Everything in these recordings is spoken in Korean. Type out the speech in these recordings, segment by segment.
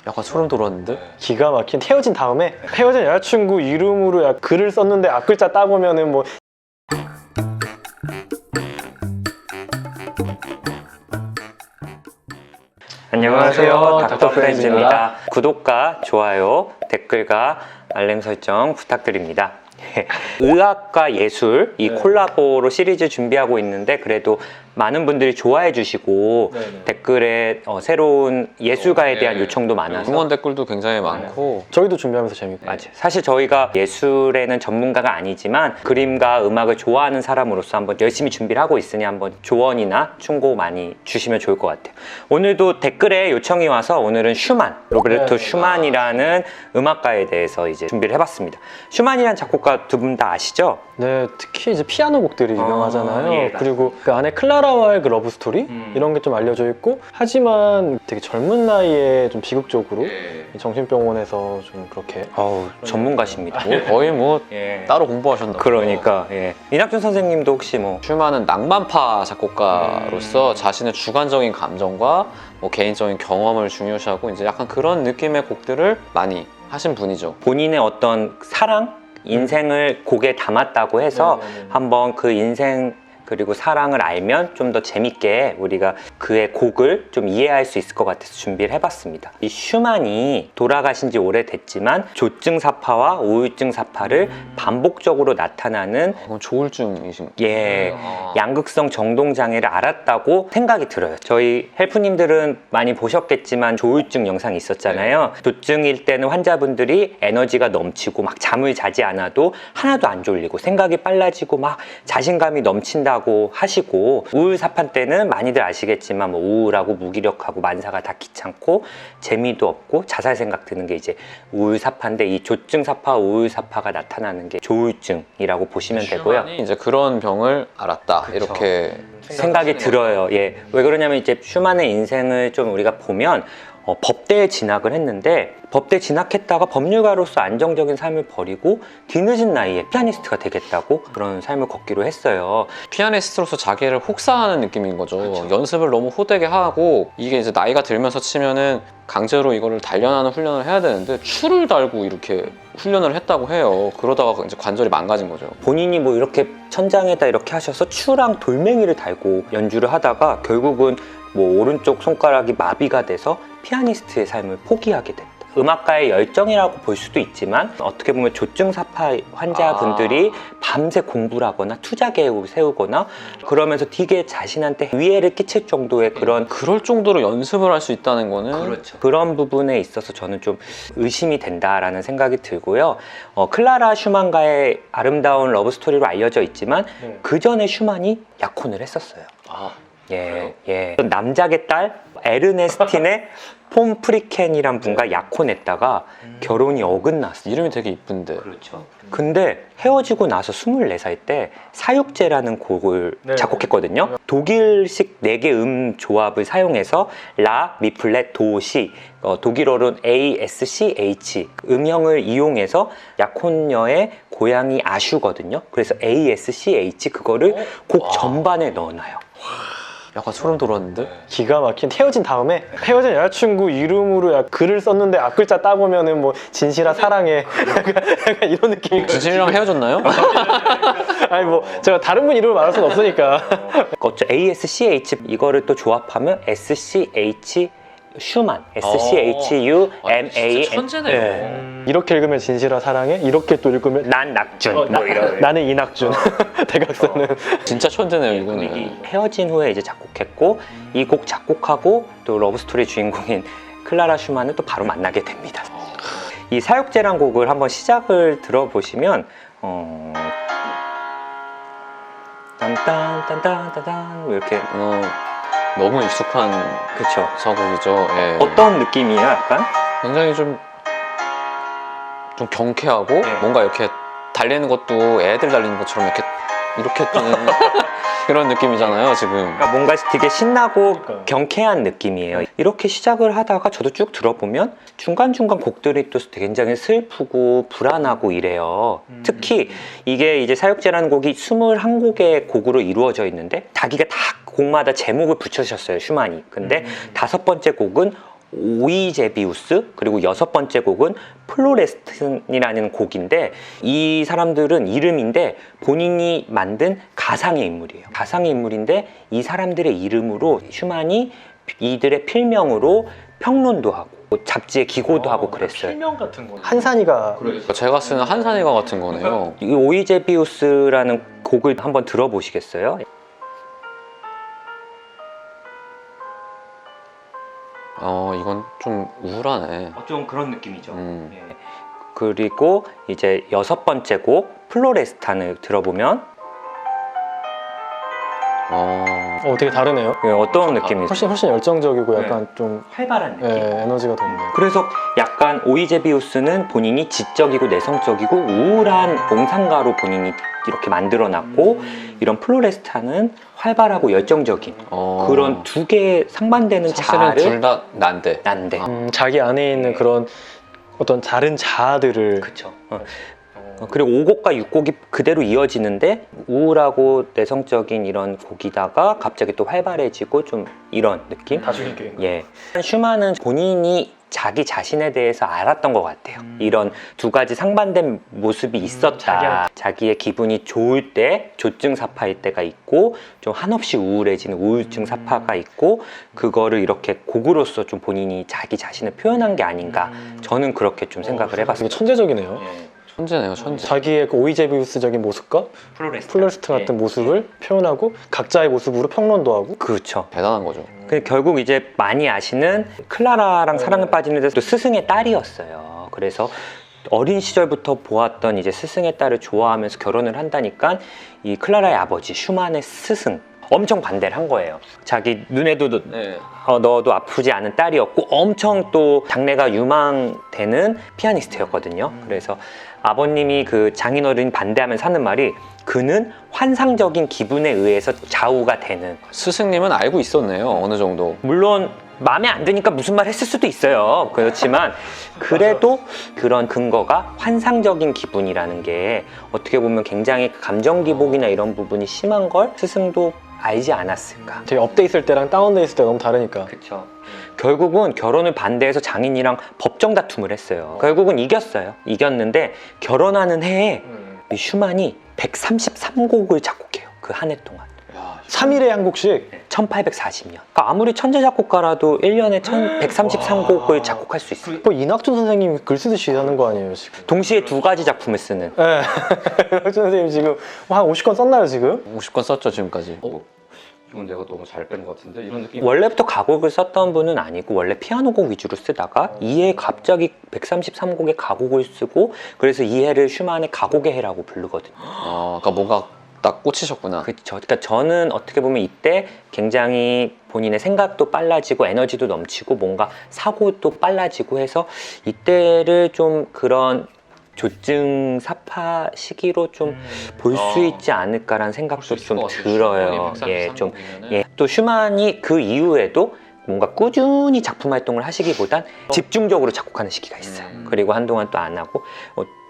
약간 소름 돋았는데? 기가 막힌 헤어진 다음에 헤어진 여자친구 이름으로 글을 썼는데 앞글자 따보면은 뭐 안녕하세요. 닥터 프렌즈입니다. 구독과 좋아요, 댓글과 알림 설정 부탁드립니다. 의학과 예술 이 콜라보로 시리즈 준비하고 있는데 그래도 많은 분들이 좋아해 주시고 댓글에 새로운 예술가에 대한 요청도 많아서 응원 댓글도 굉장히 많고 저희도 준비하면서 재밌고 맞아요. 사실 저희가 예술에는 전문가가 아니지만 그림과 음악을 좋아하는 사람으로서 한번 열심히 준비를 하고 있으니 한번 조언이나 충고 많이 주시면 좋을 것 같아요. 오늘도 댓글에 요청이 와서 오늘은 슈만, 로베르토 슈만이라는 음악가에 대해서 이제 준비를 해봤습니다. 슈만이라는 작곡가 두 분 다 아시죠? 네, 특히 이제 피아노 곡들이 유명하잖아요. 예, 그리고 그 안에 클라라와의 그 러브 스토리 이런 게 좀 알려져 있고, 하지만 되게 젊은 나이에 좀 비극적으로 정신병원에서 좀 그렇게 전문가십니다. 거의 뭐 예. 따로 공부하셨나 봐요. 그러니까 예. 이낙준 선생님도 혹시 뭐 슈만은 낭만파 작곡가로서 자신의 주관적인 감정과 뭐 개인적인 경험을 중요시하고 이제 약간 그런 느낌의 곡들을 많이 하신 분이죠. 본인의 어떤 사랑, 인생을 곡에 담았다고 해서 한번 그 인생 그리고 사랑을 알면 좀 더 재밌게 우리가 그의 곡을 좀 이해할 수 있을 것 같아서 준비를 해봤습니다. 이 슈만이 돌아가신 지 오래됐지만 조증 사파와 우울증 사파를 반복적으로 나타나는 그건 조울증이신 양극성 정동 장애를 앓았다고 생각이 들어요. 저희 헬프님들은 많이 보셨겠지만 조울증 영상이 있었잖아요. 조증일 때는 환자분들이 에너지가 넘치고 막 잠을 자지 않아도 하나도 안 졸리고 생각이 빨라지고 막 자신감이 넘친다고 하시고, 우울사판 때는 많이들 아시겠지만 뭐 우울하고 무기력하고 만사가 다 귀찮고 재미도 없고 자살 생각 드는 게 이제 우울사파인데, 이 조증사파, 우울사파가 나타나는 게 조울증이라고 보시면 되고요. 슈만이 이제 그런 병을 앓았다. 그쵸. 이렇게 생각이 들어요. 예. 왜 그러냐면 이제 슈만의 인생을 좀 우리가 보면 법대에 진학을 했는데, 법대 진학했다가 법률가로서 안정적인 삶을 버리고 뒤늦은 나이에 피아니스트가 되겠다고 그런 삶을 걷기로 했어요. 피아니스트로서 자기를 혹사하는 느낌인 거죠. 연습을 너무 호되게 하고, 이게 이제 나이가 들면서 치면은 강제로 이거를 단련하는 훈련을 해야 되는데 추를 달고 이렇게 훈련을 했다고 해요. 그러다가 이제 관절이 망가진 거죠. 본인이 뭐 이렇게 천장에다 이렇게 하셔서 추랑 돌멩이를 달고 연주를 하다가 결국은 뭐 오른쪽 손가락이 마비가 돼서 피아니스트의 삶을 포기하게 됐다. 음악가의 열정이라고 볼 수도 있지만 어떻게 보면 조증사파 환자분들이 밤새 공부를 하거나 투자 계획을 세우거나 그러면서 되게 자신한테 위해를 끼칠 정도의 그럴 정도로 연습을 할 수 있다는 거는 그런 부분에 있어서 저는 좀 의심이 된다라는 생각이 들고요. 클라라 슈만과의 아름다운 러브 스토리로 알려져 있지만 그 전에 슈만이 약혼을 했었어요. 예. 남작의 딸 에르네스틴의 폼 프리켄이란 분과 약혼했다가 결혼이 어긋났어요. 이름이 되게 이쁜데. 그렇죠. 근데 헤어지고 나서 24살 때 사육제라는 곡을 작곡했거든요. 독일식 4개 조합을 사용해서 라, 미 플랫, 도, 시, 독일어로는 ASCH 음형을 이용해서 약혼녀의 고향이 아슈거든요. 그래서 ASCH 그거를 곡 전반에 넣어놔요. 약간 소름 돋았는데? 기가 막힌 헤어진 다음에 헤어진 여자친구 이름으로 글을 썼는데 앞글자 따보면은 뭐 진실아 사랑해 약간 이런 느낌이. 진실이랑 헤어졌나요? 아니 뭐 제가 다른 분 이름을 말할 수는 없으니까. ASCH 이거를 또 조합하면 SCH 슈만, SCHUMAN. 진짜 천재네요. 이렇게 읽으면 진실아 사랑해, 이렇게 또 읽으면 난 낙준. 뭐 이런. 나는 이낙준. 대각선은. 진짜 천재네요, 이거는. 헤어진 후에 이제 작곡했고, 이 곡 작곡하고 또 러브스토리 주인공인 클라라 슈만을 또 바로 만나게 됩니다. 이 사육제란 곡을 한번 시작을 들어보시면 딴딴딴딴딴 이렇게 너무 익숙한 그쵸. 서곡이죠. 예. 어떤 느낌이에요, 약간? 굉장히 좀 경쾌하고 뭔가 이렇게 달리는 것도 애들 달리는 것처럼 이렇게 뛰는 그런 느낌이잖아요, 지금. 그러니까 뭔가 되게 신나고 경쾌한 느낌이에요. 이렇게 시작을 하다가 저도 쭉 들어보면 중간중간 곡들이 또 굉장히 슬프고 불안하고 이래요. 특히 이게 이제 사육제라는 곡이 21곡의 곡으로 이루어져 있는데 자기가 다 곡마다 제목을 붙여주셨어요, 슈만이. 근데 5번째 곡은 오이제비우스, 그리고 6번째 곡은 플로레스틴이라는 곡인데, 이 사람들은 이름인데 본인이 만든 가상의 인물이에요. 가상의 인물인데 이 사람들의 이름으로 슈만이 이들의 필명으로 평론도 하고 잡지에 기고도 하고 그랬어요. 필명 같은 거. 한산이가 제가 쓰는 한산이가 같은 거네요. 이 오이제비우스라는 곡을 한번 들어보시겠어요? 이건 좀 우울하네. 좀 그런 느낌이죠. 음. 예. 그리고 이제 6번째 곡 플로레스탄을 들어보면 되게 다르네요. 예, 어떤 느낌이죠? 훨씬 열정적이고 약간 좀 활발한 느낌. 에너지가 돋네요. 그래서 약간 오이제비우스는 본인이 지적이고 내성적이고 우울한 몽상가로 본인이 이렇게 만들어놨고, 이런 플로레스탄은 활발하고 열정적인 그런 두 개의 상반되는 사실은 자아를 둘 다 난데. 난데. 자기 안에 있는 그런 어떤 다른 자아들을 그렇죠. 그리고 5곡과 6곡이 그대로 이어지는데 우울하고 내성적인 이런 곡이다가 갑자기 또 활발해지고 좀 이런 느낌? 다수기 게임. 예. 슈만은 본인이 자기 자신에 대해서 알았던 것 같아요. 이런 두 가지 상반된 모습이 있었다. 자기의 기분이 좋을 때 조증 사파일 때가 있고, 좀 한없이 우울해지는 우울증 사파가 있고, 그거를 이렇게 곡으로서 좀 본인이 자기 자신을 표현한 게 아닌가. 저는 그렇게 좀 생각을 되게 해봤습니다. 천재적이네요. 천재네요, 천재. 자기의 그 오이제비우스적인 모습과 플로레스트 같은 모습을 표현하고 각자의 모습으로 평론도 하고. 그렇죠. 대단한 거죠. 근데 결국 이제 많이 아시는 클라라랑 사랑에 빠지는 데서 또 스승의 딸이었어요. 그래서 어린 시절부터 보았던 이제 스승의 딸을 좋아하면서 결혼을 한다니까 이 클라라의 아버지 슈만의 스승 엄청 반대를 한 거예요. 자기 눈에도 너도 아프지 않은 딸이었고 엄청 또 장래가 유망되는 피아니스트였거든요. 그래서 아버님이 그 장인어른 반대하면서 하는 말이, 그는 환상적인 기분에 의해서 좌우가 되는. 스승님은 알고 있었네요, 어느 정도. 물론 마음에 안 드니까 무슨 말 했을 수도 있어요. 그렇지만 그래도 그런 근거가 환상적인 기분이라는 게 어떻게 보면 굉장히 감정 기복이나 이런 부분이 심한 걸 스승도 알지 않았을까. 되게 업돼 있을 때랑 다운돼 있을 때가 너무 다르니까. 그렇죠. 결국은 결혼을 반대해서 장인이랑 법정 다툼을 했어요. 결국은 이겼어요. 이겼는데 결혼하는 해에 이 슈만이 133곡을 작곡해요. 그 한 해 동안. 3일에 한 곡씩. 1840년. 그러니까 아무리 천재 작곡가라도 1년에 133곡을 작곡할 수 있어요. 뭐 이낙준 선생님이 글 쓰듯이 하는 거 아니에요 지금? 동시에 두 가지 작품을 쓰는. 네. 이낙준 선생님 지금 한 50권 썼나요 지금? 50권 썼죠, 지금까지. 이건 내가 너무 잘 뺀 것 같은데? 이런 느낌. 원래부터 가곡을 썼던 분은 아니고 원래 피아노곡 위주로 쓰다가 이 해 갑자기 133곡의 가곡을 쓰고, 그래서 이 해를 슈만의 가곡의 해라고 부르거든요. 그러니까 뭔가 딱 꽂히셨구나. 그렇죠. 그러니까 저는 어떻게 보면 이때 굉장히 본인의 생각도 빨라지고 에너지도 넘치고 뭔가 사고도 빨라지고 해서 이때를 좀 그런 조증 사파 시기로 좀 볼 수 있지 않을까라는 생각도 좀 들어요. 또 슈만이 그 이후에도 뭔가 꾸준히 작품 활동을 하시기보단 집중적으로 작곡하는 시기가 있어요. 그리고 한동안 또 안 하고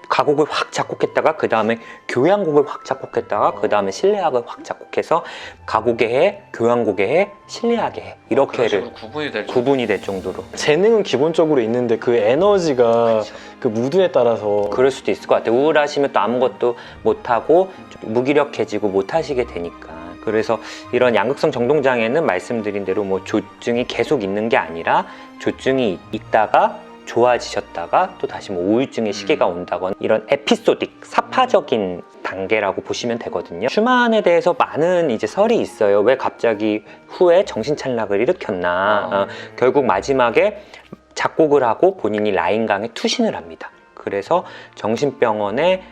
가곡을 확 작곡했다가 그 다음에 교향곡을 확 작곡했다가 그 다음에 실내악을 확 작곡해서 가곡의 해, 교향곡의 해, 실내악의 해 이렇게를 구분이 될 정도로. 재능은 기본적으로 있는데 그 에너지가 그렇죠. 그 무드에 따라서 그럴 수도 있을 것 같아요. 우울하시면 또 아무것도 못하고 좀 무기력해지고 못하시게 되니까. 그래서 이런 양극성 정동장애는 말씀드린 대로 뭐 조증이 계속 있는 게 아니라 조증이 있다가 좋아지셨다가 또 다시 뭐 우울증의 시기가 온다거나 이런 에피소딕, 사파적인 단계라고 보시면 되거든요. 슈만에 대해서 많은 이제 설이 있어요. 왜 갑자기 후에 정신찬락을 일으켰나. 결국 마지막에 작곡을 하고 본인이 라인강에 투신을 합니다. 그래서 정신병원에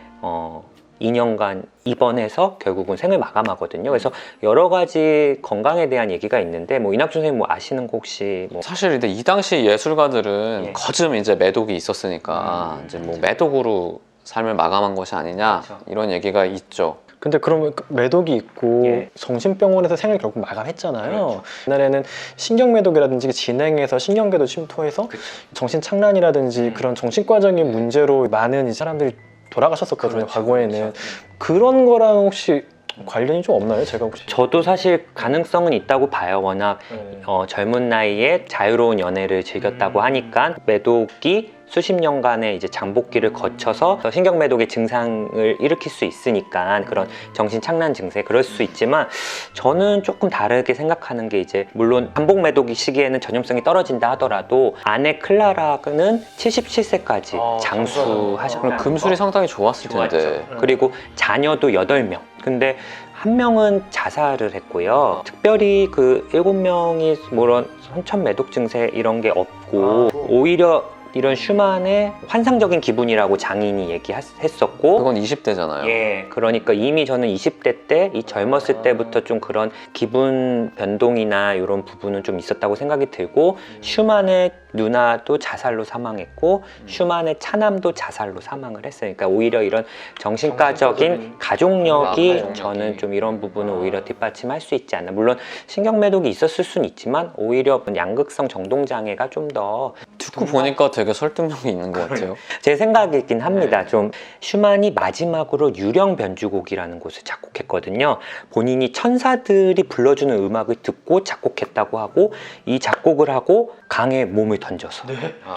2년간 입원해서 결국은 생을 마감하거든요. 그래서 여러 가지 건강에 대한 얘기가 있는데 뭐 이낙준 선생님 뭐 아시는 거 혹시 뭐 사실 근데 이 당시 예술가들은 거즘 이제 매독이 있었으니까 이제 뭐 매독으로 삶을 마감한 것이 아니냐 그렇죠. 이런 얘기가 있죠. 근데 그러면 매독이 있고 정신병원에서 생을 결국 마감했잖아요. 그렇죠. 옛날에는 신경매독이라든지 진행해서 신경계도 침투해서 정신착란이라든지 그런 정신과적인 문제로 많은 이 사람들이 돌아가셨었거든요. 그렇죠. 과거에는. 그런 거랑 혹시 관련이 좀 없나요? 제가 혹시 저도 사실 가능성은 있다고 봐요. 워낙 네. 젊은 나이에 자유로운 연애를 즐겼다고 하니까 매독이 수십 년간의 이제 장복기를 거쳐서 신경매독의 증상을 일으킬 수 있으니까 그런 정신착란 증세 그럴 수 있지만 저는 조금 다르게 생각하는 게 이제 물론 반복매독이 시기에는 전염성이 떨어진다 하더라도 아내 클라라는 77세까지 장수하셨다는 그럼 금술이 거. 상당히 좋았을 텐데. 좋았죠. 그리고 자녀도 8명. 근데 한 명은 자살을 했고요. 특별히 그 7명이 뭐런 선천 매독 증세 이런 게 없고 오히려 이런 슈만의 환상적인 기분이라고 장인이 얘기했었고 그건 20대잖아요. 예, 그러니까 이미 저는 20대 때, 이 젊었을 때부터 좀 그런 기분 변동이나 이런 부분은 좀 있었다고 생각이 들고 슈만의 누나도 자살로 사망했고 슈만의 차남도 자살로 사망을 했어요. 그러니까 오히려 이런 정신과적인 가족력이 가족력이. 저는 좀 이런 부분을 오히려 뒷받침할 수 있지 않나. 물론 신경매독이 있었을 수는 있지만 오히려 양극성 정동장애가 좀 더 듣고 보니까 되게 설득력이 있는 것 같아요. 제 생각이긴 합니다. 좀 슈만이 마지막으로 유령 변주곡이라는 곳을 작곡했거든요. 본인이 천사들이 불러주는 음악을 듣고 작곡했다고 하고 이 작곡을 하고 강에 몸을 던져서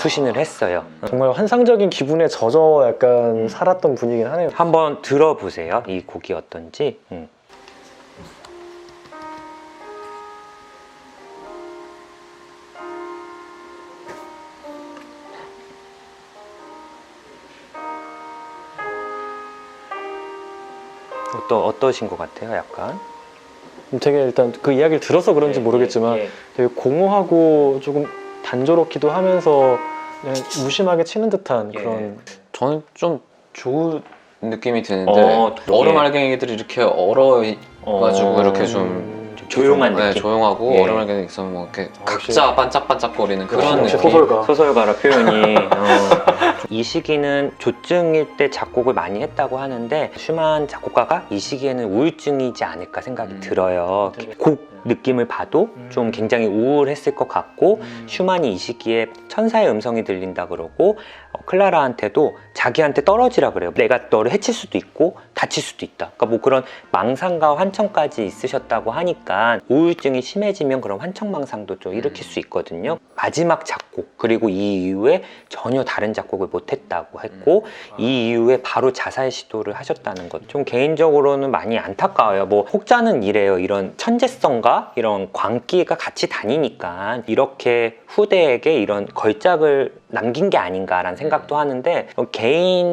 투신을 했어요. 정말 환상적인 기분에 젖어 약간 살았던 분이긴 하네요. 한번 들어보세요. 이 곡이 어떤지. 어떠신 것 같아요? 약간 되게 일단 그 이야기를 들어서 그런지 모르겠지만 예. 되게 공허하고 조금 단조롭기도 하면서 그냥 무심하게 치는 듯한 예. 그런 저는 좀 좋은 느낌이 드는데 예. 얼음 알갱이들이 이렇게 얼어가지고 이렇게 좀 조용한 네, 느낌. 조용하고 예. 얼음 알갱이 있으면 뭐 이렇게 역시- 각자 반짝반짝거리는 그런 역시 느낌. 소설가. 표현이 이 시기는 조증일 때 작곡을 많이 했다고 하는데 슈만 작곡가가 이 시기에는 우울증이지 않을까 생각이 들어요. 곡 느낌을 봐도 좀 굉장히 우울했을 것 같고 슈만이 이 시기에 천사의 음성이 들린다 그러고 클라라한테도 자기한테 떨어지라 그래요. 내가 너를 해칠 수도 있고 다칠 수도 있다. 그러니까 뭐 그런 망상과 환청까지 있으셨다고 하니까 우울증이 심해지면 그런 환청망상도 좀 일으킬 수 있거든요. 마지막 작곡 그리고 이 이후에 전혀 다른 작곡을 못했다고 했고 이 이후에 바로 자살 시도를 하셨다는 것 좀 개인적으로는 많이 안타까워요. 뭐 혹자는 이래요. 이런 천재성과 이런 광기가 같이 다니니까 이렇게 후대에게 이런 걸작을 남긴 게 아닌가라는 생각도 하는데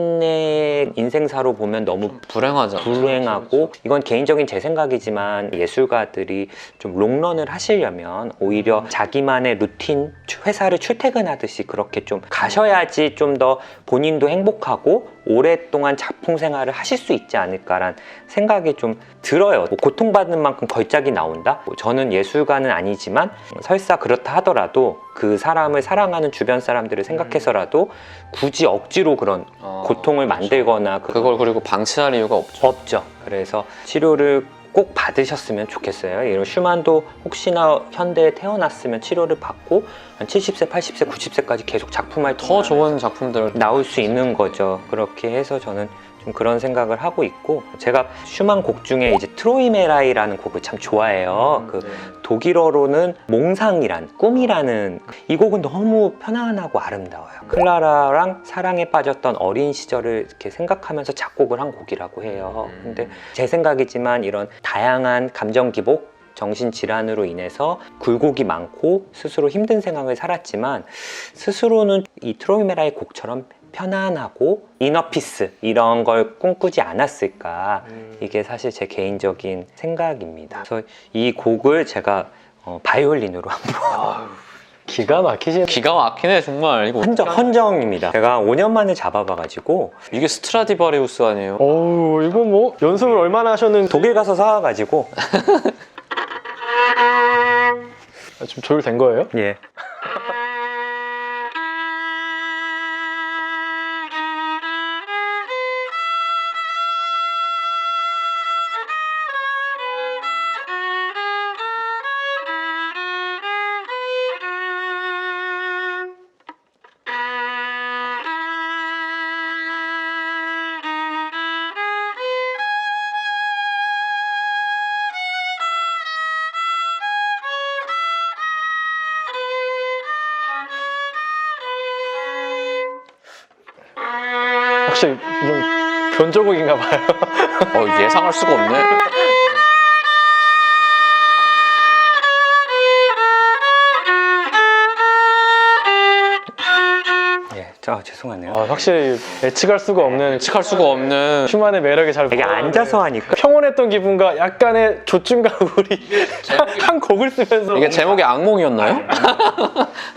개인의 인생사로 보면 너무 불행하죠. 불행하고 이건 개인적인 제 생각이지만 예술가들이 좀 롱런을 하시려면 오히려 자기만의 루틴 회사를 출퇴근하듯이 그렇게 좀 가셔야지 좀 더 본인도 행복하고 오랫동안 작품 생활을 하실 수 있지 않을까란 생각이 좀 들어요. 뭐 고통받는 만큼 걸작이 나온다? 뭐 저는 예술가는 아니지만 설사 그렇다 하더라도 그 사람을 사랑하는 주변 사람들을 생각해서라도 굳이 억지로 그런 고통을 만들거나 그걸 그리고 방치할 이유가 없죠. 없죠. 그래서 치료를 꼭 받으셨으면 좋겠어요. 이런 슈만도 혹시나 현대에 태어났으면 치료를 받고 한 70세, 80세, 90세까지 계속 작품할 더 좋은 작품들 나올 수 있는 거죠. 그렇게 해서 저는 좀 그런 생각을 하고 있고 제가 슈만 곡 중에 이제 트로이메라이라는 곡을 참 좋아해요. 그 독일어로는 몽상이란 꿈이라는 이 곡은 너무 편안하고 아름다워요. 클라라랑 사랑에 빠졌던 어린 시절을 이렇게 생각하면서 작곡을 한 곡이라고 해요. 근데 제 생각이지만 이런 다양한 감정 기복 정신질환으로 인해서 굴곡이 많고 스스로 힘든 생활을 살았지만 스스로는 이 트로이메라의 곡처럼 편안하고 이너피스 이런 걸 꿈꾸지 않았을까 이게 사실 제 개인적인 생각입니다. 그래서 이 곡을 제가 바이올린으로 한번 기가 막히시네. 기가 막히네 정말. 이거 헌정입니다. 제가 5년 만에 잡아봐가지고 이게 스트라디바리우스 아니에요? 어우 이거 뭐 연습을 얼마나 하셨는지 독일 가서 사와가지고 좀 조율된 거예요? 예. 확실히 좀 변조곡인가 봐요. 예상할 수가 없네. 예, 죄송하네요. 확실히 예측할 수가 없는 예측할 수가 없는 슈만의 매력이 잘 이게 보여요. 앉아서 하니까 평온했던 기분과 약간의 조증가구리 한 곡을 쓰면서 이게 제목이 악몽이었나요?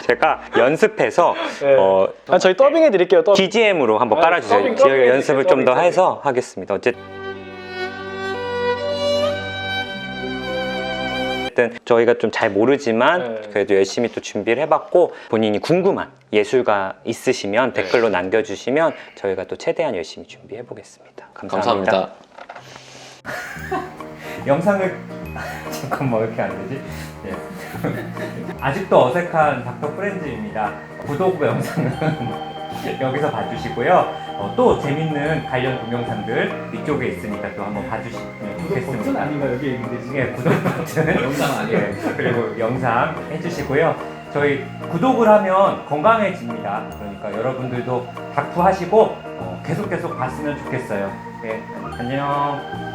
제가 연습해서 네. 저희 더빙해 드릴게요. 더빙. BGM으로 한번 깔아주세요. 더빙, 제가 더빙 연습을 좀 더 더빙. 해서 하겠습니다. 어쨌든 저희가 좀 잘 모르지만 네. 그래도 열심히 또 준비를 해봤고 본인이 궁금한 예술가 있으시면 댓글로 남겨주시면 저희가 또 최대한 열심히 준비해 보겠습니다. 감사합니다. 영상을 잠깐만 왜 이렇게 안 되지? 아직도 어색한 닥터 프렌즈입니다. 구독 영상은 여기서 봐주시고요. 또 재밌는 관련 동영상들 위쪽에 있으니까 또 한번 봐주시면 좋겠습니다. 버튼 아닌가 여기 있는데 예, 구독 버튼 영상 아니에요? 예, 그리고 영상 해주시고요. 저희 구독을 하면 건강해집니다. 그러니까 여러분들도 닥터 하시고 계속 봤으면 좋겠어요. 예, 안녕.